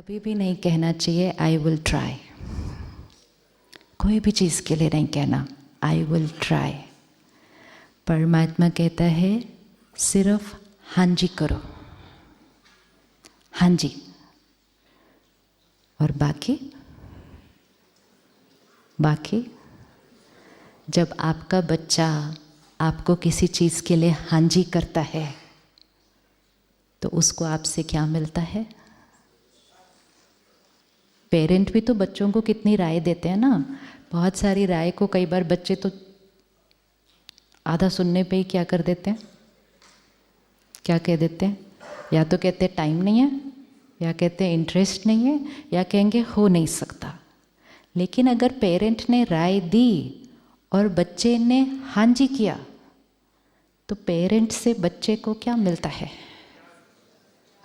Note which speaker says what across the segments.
Speaker 1: कभी भी नहीं कहना चाहिए आई विल ट्राई। कोई भी चीज़ के लिए नहीं कहना आई विल ट्राई। परमात्मा कहता है सिर्फ हाँ जी करो, हाँ जी, और बाकी जब आपका बच्चा आपको किसी चीज़ के लिए हाँ जी करता है तो उसको आपसे क्या मिलता है? पेरेंट भी तो बच्चों को कितनी राय देते हैं ना। बहुत सारी राय को कई बार बच्चे तो आधा सुनने पे ही क्या कर देते हैं, क्या कह देते हैं? या तो कहते हैं टाइम नहीं है, या कहते हैं इंटरेस्ट नहीं है, या कहेंगे हो नहीं सकता। लेकिन अगर पेरेंट ने राय दी और बच्चे ने हाँ जी किया तो पेरेंट से बच्चे को क्या मिलता है?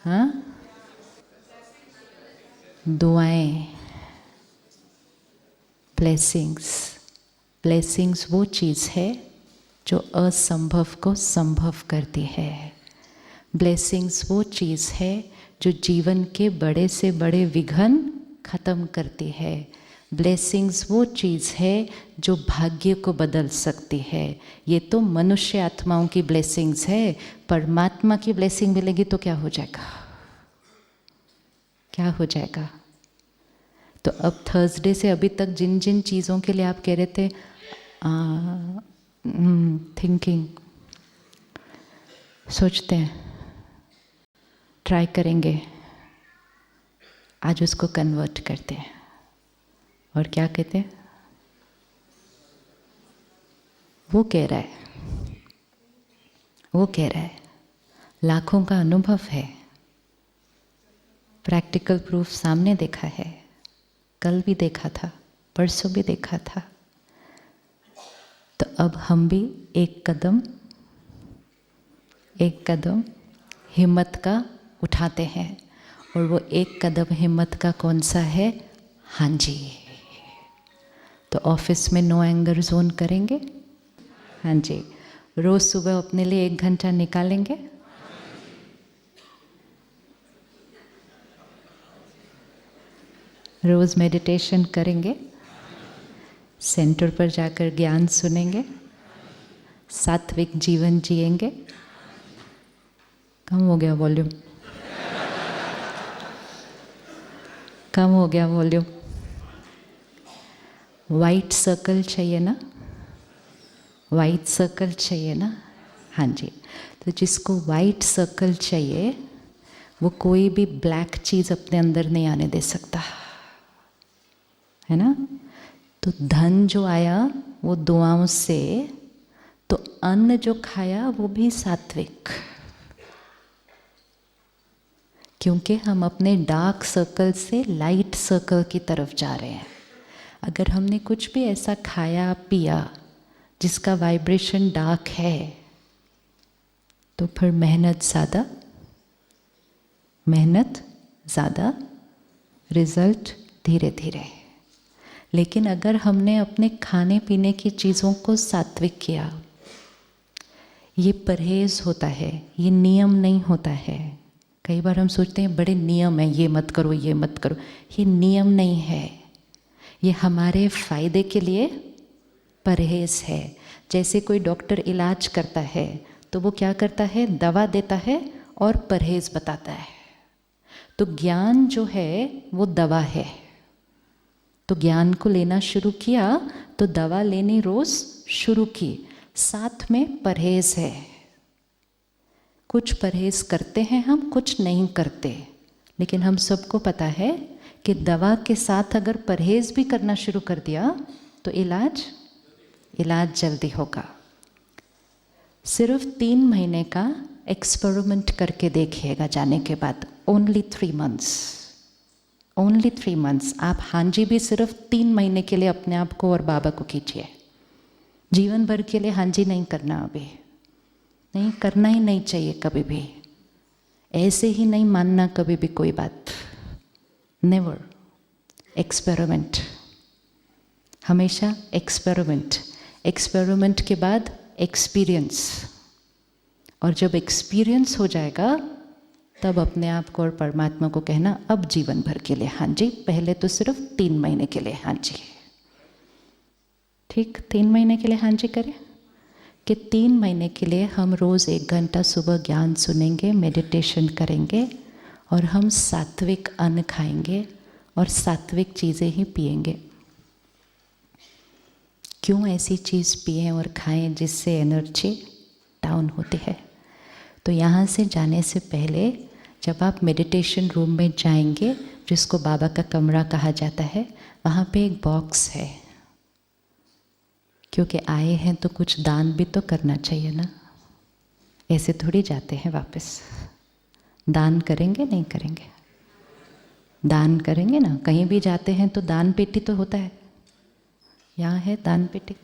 Speaker 1: हाँ, दुआएं, ब्लेसिंग्स। ब्लेसिंग्स वो चीज़ है जो असंभव को संभव करती है। ब्लेसिंग्स वो चीज़ है जो जीवन के बड़े से बड़े विघ्न खत्म करती है। ब्लेसिंग्स वो चीज़ है जो भाग्य को बदल सकती है। ये तो मनुष्य आत्माओं की ब्लेसिंग्स है। परमात्मा की ब्लेसिंग मिलेगी तो क्या हो जाएगा? क्या हो जाएगा? तो अब थर्सडे से अभी तक जिन जिन चीज़ों के लिए आप कह रहे थे थिंकिंग, सोचते हैं, ट्राई करेंगे, आज उसको कन्वर्ट करते हैं और क्या कहते हैं? वो कह रहा है, लाखों का अनुभव है, प्रैक्टिकल प्रूफ सामने देखा है, कल भी देखा था, परसों भी देखा था। तो अब हम भी एक कदम हिम्मत का उठाते हैं, और वो एक कदम हिम्मत का कौन सा है? हाँ जी। तो ऑफिस में नो एंगर जोन करेंगे? हाँ जी। रोज़ सुबह अपने लिए 1 घंटा निकालेंगे? रोज़ मेडिटेशन करेंगे? सेंटर पर जाकर ज्ञान सुनेंगे? सात्विक जीवन जिएंगे? कम हो गया वॉल्यूम, कम हो गया वॉल्यूम। वाइट सर्कल चाहिए ना? वाइट सर्कल चाहिए ना? हाँ जी। तो जिसको वाइट सर्कल चाहिए वो कोई भी ब्लैक चीज़ अपने अंदर नहीं आने दे सकता, है ना? तो धन जो आया वो दुआओं से, तो अन्न जो खाया वो भी सात्विक, क्योंकि हम अपने डार्क सर्कल से लाइट सर्कल की तरफ जा रहे हैं। अगर हमने कुछ भी ऐसा खाया पिया जिसका वाइब्रेशन डार्क है तो फिर मेहनत ज़्यादा, रिजल्ट धीरे धीरे। लेकिन अगर हमने अपने खाने पीने की चीज़ों को सात्विक किया, ये परहेज होता है, ये नियम नहीं होता है। कई बार हम सोचते हैं बड़े नियम है, ये मत करो, ये मत करो। ये नियम नहीं है, ये हमारे फ़ायदे के लिए परहेज है। जैसे कोई डॉक्टर इलाज करता है तो वो क्या करता है? दवा देता है और परहेज बताता है। तो ज्ञान जो है वो दवा है। तो ज्ञान को लेना शुरू किया तो दवा लेनी रोज़ शुरू की, साथ में परहेज है। कुछ परहेज करते हैं हम, कुछ नहीं करते। लेकिन हम सबको पता है कि दवा के साथ अगर परहेज भी करना शुरू कर दिया तो इलाज जल्दी होगा। सिर्फ 3 महीने का एक्सपेरिमेंट करके देखिएगा जाने के बाद। Only 3 months. आप हाँ जी भी सिर्फ 3 महीने के लिए अपने आप को और बाबा को कीजिए। जीवन भर के लिए हाँ जी नहीं करना, अभी नहीं करना ही नहीं चाहिए कभी भी। ऐसे ही नहीं मानना कभी भी कोई बात, नेवर। एक्सपेरिमेंट, हमेशा एक्सपेरिमेंट के बाद एक्सपीरियंस, और जब एक्सपीरियंस हो जाएगा तब अपने आप को और परमात्मा को कहना अब जीवन भर के लिए हाँ जी, पहले तो सिर्फ 3 महीने के लिए हाँ जी। ठीक, 3 महीने के लिए हाँ जी करें कि 3 महीने के लिए हम रोज़ 1 घंटा सुबह ज्ञान सुनेंगे, मेडिटेशन करेंगे और हम सात्विक अन्न खाएंगे और सात्विक चीज़ें ही पिएंगे। क्यों ऐसी चीज़ पिएं और खाएं जिससे एनर्जी डाउन होती है? तो यहाँ से जाने से पहले जब आप मेडिटेशन रूम में जाएंगे, जिसको बाबा का कमरा कहा जाता है, वहाँ पे एक बॉक्स है, क्योंकि आए हैं तो कुछ दान भी तो करना चाहिए ना, ऐसे थोड़ी जाते हैं वापस। दान करेंगे नहीं करेंगे? दान करेंगे ना, कहीं भी जाते हैं तो दान पेटी तो होता है, यहाँ है दान पेटी।